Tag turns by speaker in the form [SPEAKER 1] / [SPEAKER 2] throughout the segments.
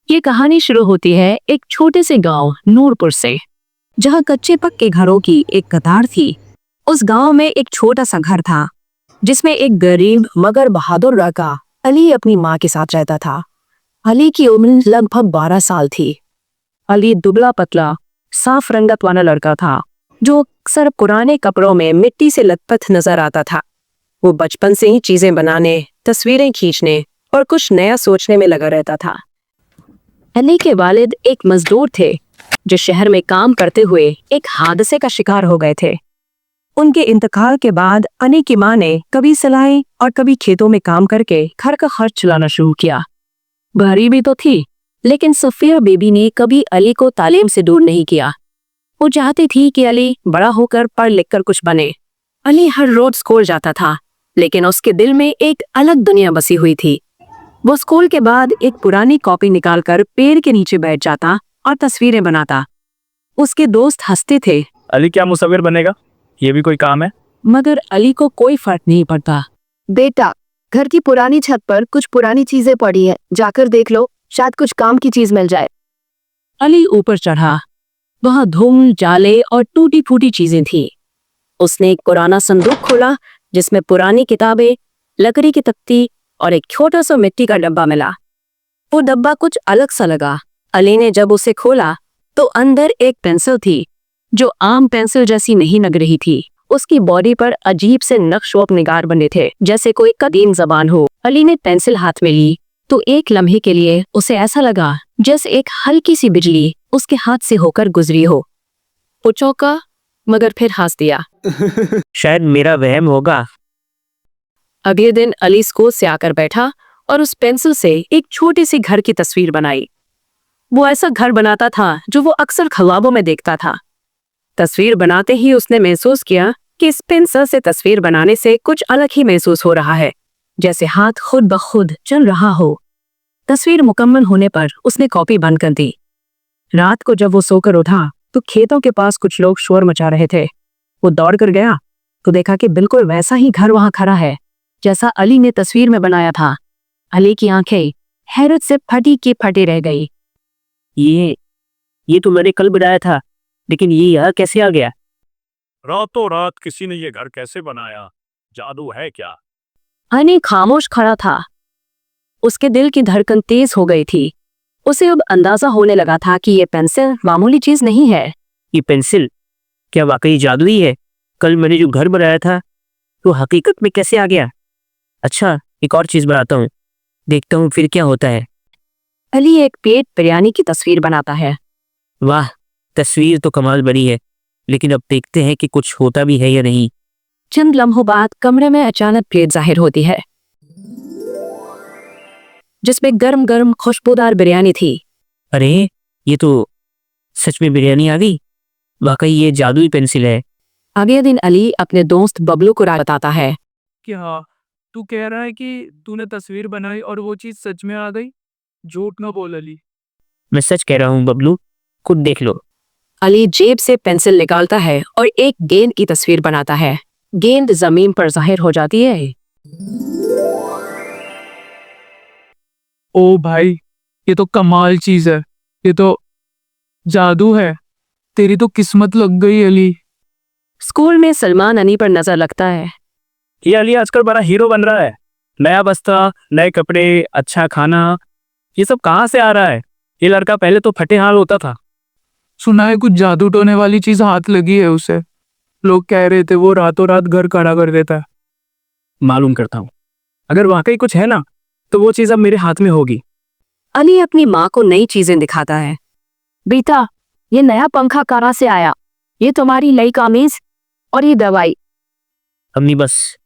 [SPEAKER 1] ये कहानी शुरू होती है एक छोटे से गांव नूरपुर से, जहां कच्चे पक्के घरों की एक कतार थी। उस गांव में एक छोटा सा घर था जिसमें एक गरीब मगर बहादुर लड़का अली अपनी माँ के साथ रहता था। अली की उम्र लगभग 12 साल थी। अली दुबला पतला साफ रंगत वाला लड़का था जो अक्सर पुराने कपड़ों में मिट्टी से लथपथ नजर आता था। वो बचपन से ही चीजें बनाने, तस्वीरें खींचने और कुछ नया सोचने में लगा रहता था। अली के वालिद एक मजदूर थे जो शहर में काम करते हुए एक हादसे का शिकार हो गए थे। उनके इंतकाल के बाद अली की माँ ने कभी सिलाई और कभी खेतों में काम करके घर का खर्च चलाना शुरू किया। गरीबी तो थी, लेकिन सफिया बेबी ने कभी अली को तालीम से दूर नहीं किया। वो चाहती थी कि अली बड़ा होकर पढ़ लिख कर कुछ बने। अली हर रोज स्कूल जाता था, लेकिन उसके दिल में एक अलग दुनिया बसी हुई थी। वो स्कूल के बाद एक पुरानी कॉपी निकालकर पेड़ के नीचे बैठ जाता और तस्वीरें बनाता। उसके दोस्त हंसते थे,
[SPEAKER 2] अली क्या मुसव्विर बनेगा? ये भी कोई काम है?
[SPEAKER 1] मगर अली को कोई फर्क नहीं पड़ता।
[SPEAKER 3] बेटा, घर की पुरानी छत पर कुछ पुरानी चीजें पड़ी हैं, जाकर देख लो, शायद कुछ काम की चीज मिल जाए।
[SPEAKER 1] अली ऊपर चढ़ा। वहां धूल, जाले और टूटी फूटी चीजें थी। उसने एक पुराना संदूक खोला जिसमें पुरानी किताबें, लकड़ी की तख्ती और एक छोटा सा मिट्टी का डब्बा मिला। वो डब्बा कुछ अलग सा लगा। अली ने जब उसे खोला तो अंदर एक पेंसिल थी जो आम पेंसिल जैसी नहीं लग रही थी। उसकी बॉडी पर अजीब से नक्श व निगार बने थे, जैसे कोई कदीम जबान हो। अली ने पेंसिल हाथ में ली तो एक लम्हे के लिए उसे ऐसा लगा जैसे एक हल्की सी बिजली उसके हाथ से होकर गुजरी हो। वो चौंका, मगर फिर हंस दिया।
[SPEAKER 2] शायद मेरा वहम होगा।
[SPEAKER 1] अगले दिन अली स्कूल से आकर बैठा और उस पेंसिल से एक छोटे से घर की तस्वीर बनाई। वो ऐसा घर बनाता था जो वो अक्सर ख्वाबों में देखता था। तस्वीर बनाते ही उसने महसूस किया कि इस पेंसिल से तस्वीर बनाने से कुछ अलग ही महसूस हो रहा है, जैसे हाथ खुद ब खुद चल रहा हो। तस्वीर मुकम्मल होने पर उसने कॉपी बंद कर दी। रात को जब वो सोकर उठा तो खेतों के पास कुछ लोग शोर मचा रहे थे। वो दौड़ कर गया तो देखा कि बिल्कुल वैसा ही घर वहां खड़ा है जैसा अली ने तस्वीर में बनाया था। अली की आंखें हैरत से फटी की फटी रह गई।
[SPEAKER 2] ये तो मैंने कल बनाया था, लेकिन ये यहाँ कैसे आ गया?
[SPEAKER 4] रातों रात किसी ने ये घर कैसे बनाया? जादू है क्या?
[SPEAKER 1] अली खामोश खड़ा था। उसके दिल की धड़कन तेज हो गई थी। उसे अब अंदाजा होने लगा था कि ये पेंसिल मामूली चीज नहीं है।
[SPEAKER 2] ये पेंसिल क्या वाकई जादुई है? कल मैंने जो घर बनाया था तो हकीकत में कैसे आ गया? अच्छा, एक और चीज बनाता हूँ, देखता हूँ फिर क्या होता है।
[SPEAKER 1] अली एक पेट बिरयानी की तस्वीर बनाता है।
[SPEAKER 2] वाह, तस्वीर तो कमाल बनी है, लेकिन अब देखते हैं कि कुछ होता भी है या नहीं।
[SPEAKER 1] चंद लम्हों बाद कमरे में अचानक प्लेट जाहिर होती है जिसमें गर्म गर्म खुशबूदार बिरयानी थी।
[SPEAKER 2] अरे, ये तो सच में बिरयानी आ गई। वाकई ये जादुई पेंसिल है।
[SPEAKER 1] अगले दिन अली अपने दोस्त बबलू को राज बताता है।
[SPEAKER 5] क्या तू कह रहा है कि तूने तस्वीर बनाई और वो चीज सच में आ गई? झूठ ना बोल अली।
[SPEAKER 2] मैं सच कह रहा हूँ बबलू, खुद देख लो।
[SPEAKER 1] अली जेब से पेंसिल निकालता है और एक गेंद की तस्वीर बनाता है। गेंद जमीन पर जाहिर हो जाती है।
[SPEAKER 5] ओ भाई, ये तो कमाल चीज है, ये तो जादू है। तेरी तो किस्मत लग गई अली।
[SPEAKER 1] स्कूल में सलमान अली पर नजर लगता है।
[SPEAKER 2] ये अली आजकल बड़ा हीरो बन रहा है। नया बस्ता, नए कपड़े, अच्छा खाना, ये सब कहाँ से आ रहा है? ये लड़का पहले तो फटे हाल होता था।
[SPEAKER 5] सुना है कुछ जादू टोने वाली चीज हाथ लगी है उसे। लोग कह रहे थे वो रातों रात घर खड़ा कर देता है।
[SPEAKER 2] मालूम करता हूँ, अगर वाकई कुछ है ना तो वो चीज अब मेरे हाथ में होगी।
[SPEAKER 1] अली अपनी माँ को नई चीजें दिखाता है। बेटा, ये नया पंखा कहाँ से आया? ये तुम्हारी नई कामीज और ये दवाई।
[SPEAKER 2] अम्मी, बस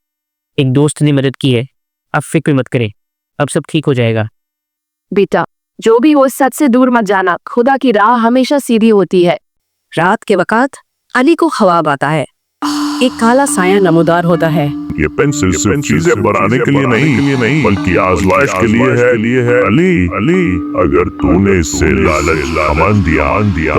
[SPEAKER 2] एक दोस्त ने मदद की है, अब फिक्र मत करें, अब सब ठीक हो जाएगा।
[SPEAKER 3] बेटा, जो भी हो सच से दूर मत जाना, खुदा की राह हमेशा सीधी होती है।
[SPEAKER 1] रात के वक़्त अली को ख्वाब आता है। एक काला साया नमूदार होता है।
[SPEAKER 6] ये पेंसिल सिर्फ चीजें बनाने के लिए नहीं बल्कि आजमाइश के लिए है। अली, अगर तूने इससे लालच घमंड दिया,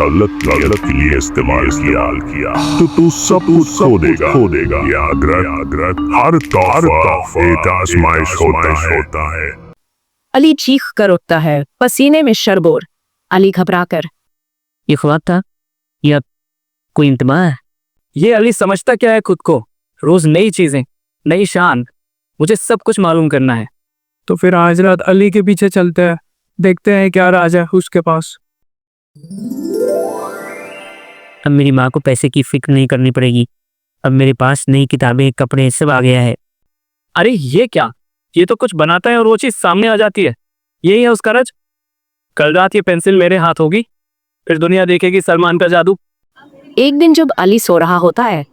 [SPEAKER 6] गलत के लिए इस्तेमाल किया तो तू सब कुछ खो देगा। याद रख, हर तौर एक आजमाइश होता है।
[SPEAKER 1] अली चीख कर उठता है, पसीने में शरबोर। अली घबराकर,
[SPEAKER 2] ये ख्वाब था या कोई इम्तिहान है?
[SPEAKER 5] ये अली समझता क्या है खुद को? रोज नई चीजें, नई शान, मुझे सब कुछ मालूम करना है। तो फिर आज रात अली के पीछे चलते हैं, देखते हैं क्या राज है उसके पास।
[SPEAKER 2] अब मेरी माँ को पैसे की फिक्र नहीं करनी पड़ेगी। अब मेरे पास नई किताबें, कपड़े सब आ गया है।
[SPEAKER 5] अरे ये क्या, ये तो कुछ बनाता है और वो चीज सामने आ जाती है। यही है उसका रज। कल रात ये पेंसिल मेरे हाथ होगी, फिर दुनिया देखेगी सलमान का जादू।
[SPEAKER 1] एक दिन जब अली सो रहा होता है,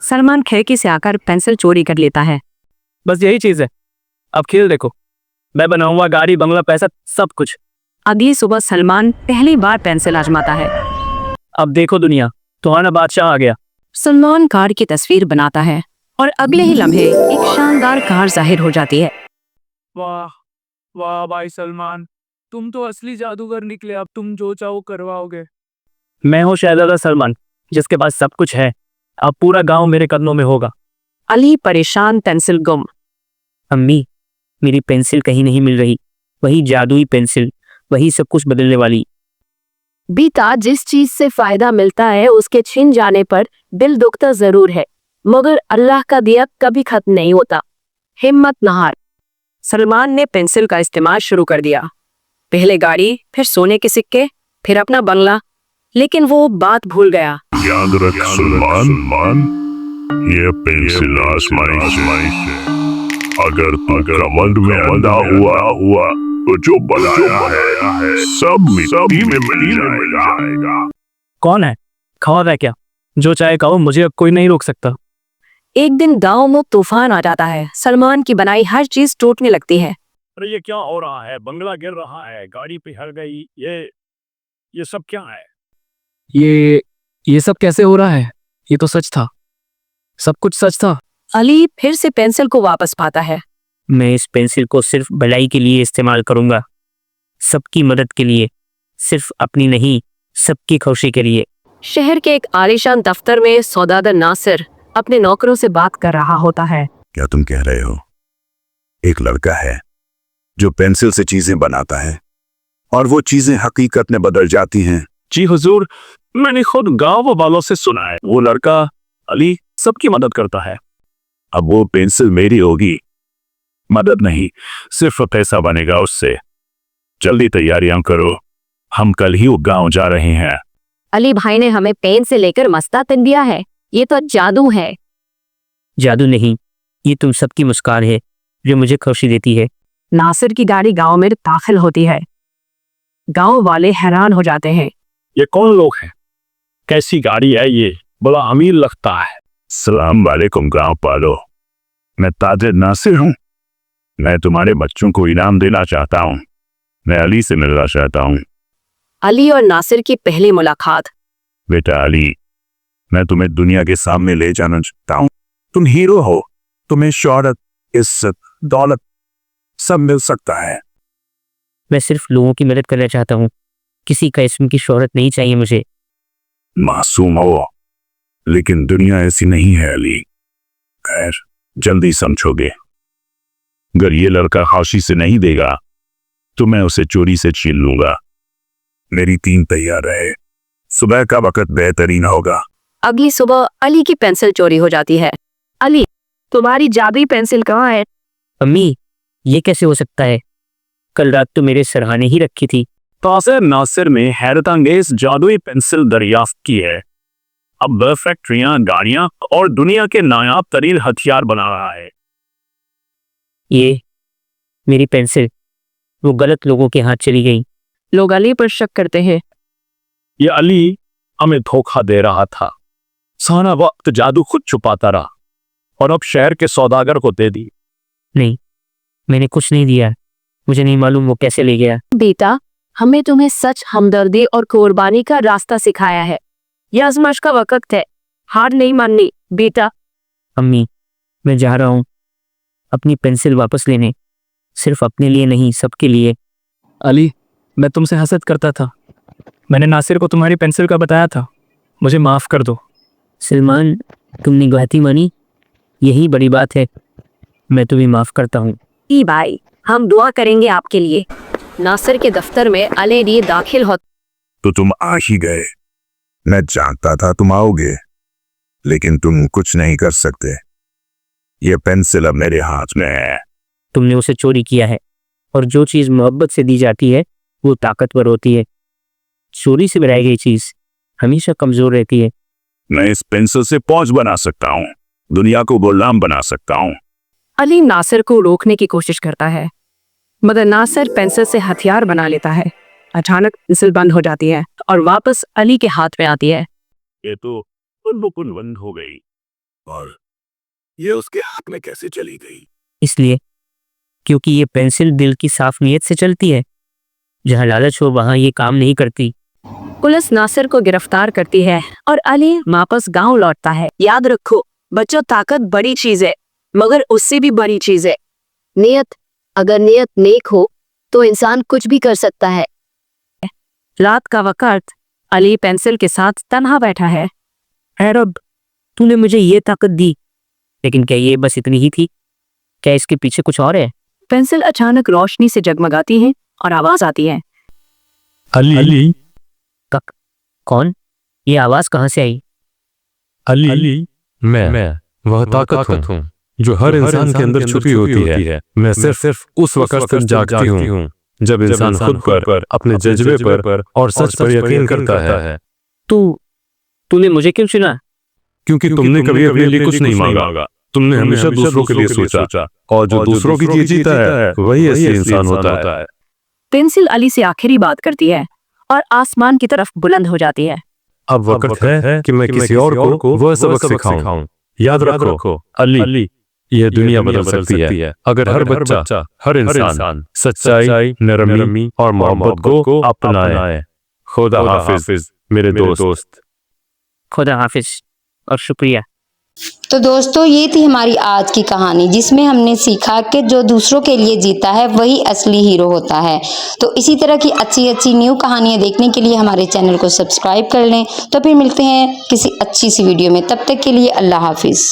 [SPEAKER 1] सलमान खिड़की से आकर पेंसिल चोरी कर लेता है।
[SPEAKER 5] बस यही चीज है, अब खेल देखो, मैं बनाऊंगा गाड़ी, बंगला, पैसा, सब कुछ।
[SPEAKER 1] अगली सुबह सलमान पहली बार पेंसिल आजमाता है।
[SPEAKER 5] अब देखो दुनिया, तुम्हारा बादशाह आ गया।
[SPEAKER 1] सलमान कार की तस्वीर बनाता है और अगले ही लम्हे एक शानदार कार जाहिर हो जाती है।
[SPEAKER 5] वाह वाह भाई सलमान, तुम तो असली जादूगर निकले। अब तुम जो चाहो करवाओगे।
[SPEAKER 4] मैं हूँ शहजादा सलमान, जिसके पास सब कुछ है। अब पूरा गांव मेरे कदमों में होगा।
[SPEAKER 1] अली परेशान, पेंसिल गुम।
[SPEAKER 2] अम्मी, मेरी पेंसिल कहीं नहीं मिल रही। वही जादुई पेंसिल, वही सब कुछ बदलने वाली।
[SPEAKER 3] बीता, जिस चीज से फायदा मिलता है उसके छिन जाने पर दिल दुखता जरूर है, मगर अल्लाह का दिया कभी खत्म नहीं होता।
[SPEAKER 1] हिम्मत न हार। सलमान ने पेंसिल का इस्तेमाल शुरू कर दिया। पहले गाड़ी, फिर सोने के सिक्के, फिर अपना बंगला। लेकिन वो बात भूल गया।
[SPEAKER 6] याद रख सलमान, ये पेंसिल आजमाइश है। अगर घमंड में अंधा हुआ तो जो बनाया है सब मिट्टी में मिल जाएगा।
[SPEAKER 5] कौन है? खौफ है क्या? जो चाहे कहो, मुझे अब कोई नहीं रोक सकता।
[SPEAKER 1] एक दिन गांव में तूफान आ जाता है। सलमान की बनाई हर चीज टूटने लगती है।
[SPEAKER 4] अरे ये क्या हो रहा है? बंगला गिर रहा है, गाड़ी पिघल गई। ये सब क्या है?
[SPEAKER 5] ये सब कैसे हो रहा है? ये तो सच था, सब कुछ सच था।
[SPEAKER 1] अली फिर से पेंसिल को वापस पाता है।
[SPEAKER 2] मैं इस पेंसिल को सिर्फ भलाई के लिए इस्तेमाल करूंगा, सबकी मदद के लिए, सिर्फ अपनी नहीं, सबकी खुशी के लिए।
[SPEAKER 1] शहर के एक आलीशान दफ्तर में सौदागर नासिर अपने नौकरों से बात कर रहा होता है।
[SPEAKER 7] क्या तुम कह रहे हो एक लड़का है जो पेंसिल से चीजें बनाता है और वो चीजें हकीकत में बदल जाती हैं?
[SPEAKER 4] जी हुजूर, मैंने खुद गांव वालों से सुना है। वो लड़का अली सबकी मदद करता है।
[SPEAKER 6] अब वो पेंसिल मेरी होगी। मदद नहीं, सिर्फ पैसा बनेगा उससे। जल्दी तैयारियां करो, हम कल ही वो गांव जा रहे हैं।
[SPEAKER 3] अली भाई ने हमें पेन से लेकर मस्तातन दिया है, ये तो जादू है।
[SPEAKER 2] जादू नहीं, ये तुम सबकी मुस्कान है जो मुझे खुशी देती है।
[SPEAKER 1] नासिर की गाड़ी गांव में दाखिल होती है। गांव वाले हैरान हो जाते हैं।
[SPEAKER 4] ये कौन लोग हैं? कैसी गाड़ी है ये? बड़ा अमीर लगता है।
[SPEAKER 6] सलाम वालेकुम गांव वालों, मैं ताजिर नासिर हूँ। मैं तुम्हारे बच्चों को इनाम देना चाहता हूँ। मैं अली से मिलना चाहता हूँ।
[SPEAKER 1] अली और नासिर की पहली मुलाकात।
[SPEAKER 6] बेटा अली, मैं तुम्हें दुनिया के सामने ले जाना चाहता हूँ। तुम हीरो हो, तुम्हें शोहरत, इज्जत, दौलत सब मिल सकता है।
[SPEAKER 2] मैं सिर्फ लोगों की मदद करना चाहता हूँ, किसी किस्म की शोहरत नहीं चाहिए मुझे।
[SPEAKER 6] मासूम हो, लेकिन दुनिया ऐसी नहीं है अली। खैर, जल्दी समझोगे। अगर ये लड़का खाशी से नहीं देगा तो मैं उसे चोरी से छीन लूंगा। मेरी टीम तैयार रहे, सुबह का वक्त बेहतरीन होगा।
[SPEAKER 1] अगली सुबह अली की पेंसिल चोरी हो जाती है। अली, तुम्हारी जादुई पेंसिल कहाँ है?
[SPEAKER 2] अम्मी, ये कैसे हो सकता है? कल रात तो मेरे सरहाने ही रखी थी।
[SPEAKER 4] ताजिर नासिर ने हैरतअंगेज जादुई पेंसिल दरियाफ्त की है। अब वह फैक्ट्रियां, गाड़ियां और दुनिया के नायाब तरीन हथियार बना रहा है।
[SPEAKER 2] ये मेरी पेंसिल वो गलत लोगों के हाथ चली गई।
[SPEAKER 1] लोग अली पर शक करते हैं।
[SPEAKER 4] ये अली हमें धोखा दे रहा था। सारा वक्त जादू खुद छुपाता रहा और अब शहर के सौदागर को दे दी।
[SPEAKER 2] नहीं, मैंने कुछ नहीं दिया। मुझे नहीं मालूम वो कैसे ले गया।
[SPEAKER 3] बेटा, हमें तुम्हें सच, हमदर्दी और कुर्बानी का रास्ता सिखाया है। यह आजमाइश का वक्त है, हार नहीं माननी बेटा।
[SPEAKER 2] अम्मी, मैं जा रहा हूँ अपनी पेंसिल वापस लेने, सिर्फ अपने लिए नहीं, सबके लिए।
[SPEAKER 5] अली, मैं तुमसे हसद करता था। मैंने नासिर को तुम्हारी पेंसिल का बताया था। मुझे माफ कर दो।
[SPEAKER 2] सलमान, तुमने गलती मानी, यही बड़ी बात है। मैं तुम्हें माफ करता हूँ।
[SPEAKER 1] ई भाई, हम दुआ करेंगे आपके लिए। नासिर के दफ्तर में अली दाखिल हो।
[SPEAKER 7] तो तुम आ ही गए। मैं जानता था तुम आओगे, लेकिन तुम कुछ नहीं कर सकते। ये पेंसिल अब मेरे हाथ में है।
[SPEAKER 2] तुमने उसे चोरी किया है, और जो चीज मोहब्बत से दी जाती है वो ताकतवर होती है। चोरी से बनाई गई चीज हमेशा कमजोर रहती है।
[SPEAKER 4] मैं इस पेंसिल से फौज बना सकता हूँ, दुनिया को गुलाम बना सकता हूँ।
[SPEAKER 1] अली नासिर को रोकने की कोशिश करता है, मगर नासिर पेंसिल से हथियार बना लेता है। अचानक पेंसिल बंद हो जाती है और वापस अली के हाथ में आती है।
[SPEAKER 4] ये तो बंद हो गई।
[SPEAKER 7] और ये उसके हाथ में कैसे चली गई?
[SPEAKER 2] इसलिए क्योंकि ये पेंसिल दिल की साफ नीयत से चलती है। जहाँ लालच हो वहाँ ये काम नहीं करती।
[SPEAKER 1] पुलिस नासिर को गिरफ्तार करती है और अली वापस गांव लौटता है। याद रखो बच्चों, ताकत बड़ी चीज है, मगर उससे भी बड़ी चीज है
[SPEAKER 3] नियत। अगर नियत नेक हो तो इंसान कुछ भी कर सकता है।
[SPEAKER 1] रात का वक्त अली पेंसिल के साथ तन्हा बैठा है।
[SPEAKER 2] ऐ रब, तूने मुझे ये ताकत दी, लेकिन क्या ये बस इतनी ही थी? क्या इसके पीछे कुछ और है?
[SPEAKER 1] पेंसिल अचानक रोशनी से जगमगाती है और आवाज आती है।
[SPEAKER 8] अली,
[SPEAKER 2] कौन? ये आवाज कहाँ से आई?
[SPEAKER 8] अली, मैं वह ताकत हूँ जो हर इंसान के अंदर छुपी होती है। मैं सिर्फ उस वक्त तक जागती हूँ जब इंसान खुद पर, अपने जज्बे पर और सच पर यकीन करता है।
[SPEAKER 2] तूने मुझे क्यों चुना?
[SPEAKER 8] क्योंकि तुमने कभी अपने लिए कुछ नहीं मांगा। तुमने हमेशा दूसरों के लिए सोचा, और जो दूसरों के लिए जीता है वही असली इंसान होता है।
[SPEAKER 1] पेंसिल अली से आखिरी बात करती है और आसमान की तरफ बुलंद हो जाती है।
[SPEAKER 8] अब वक्त है कि मैं किसी और को वह सबक सिखाऊं। याद रखो अली, यह दुनिया बदल सकती है अगर हर बच्चा, हर इंसान सच्चाई, नरमी और मोहब्बत को अपनाए। खुदा हाफिज मेरे दोस्त।
[SPEAKER 2] खुदा हाफिज और शुक्रिया।
[SPEAKER 9] तो दोस्तों, ये थी हमारी आज की कहानी, जिसमें हमने सीखा कि जो दूसरों के लिए जीता है वही असली हीरो होता है। तो इसी तरह की अच्छी अच्छी न्यू कहानियाँ देखने के लिए हमारे चैनल को सब्सक्राइब कर लें। तो फिर मिलते हैं किसी अच्छी सी वीडियो में। तब तक के लिए अल्लाह हाफिज़।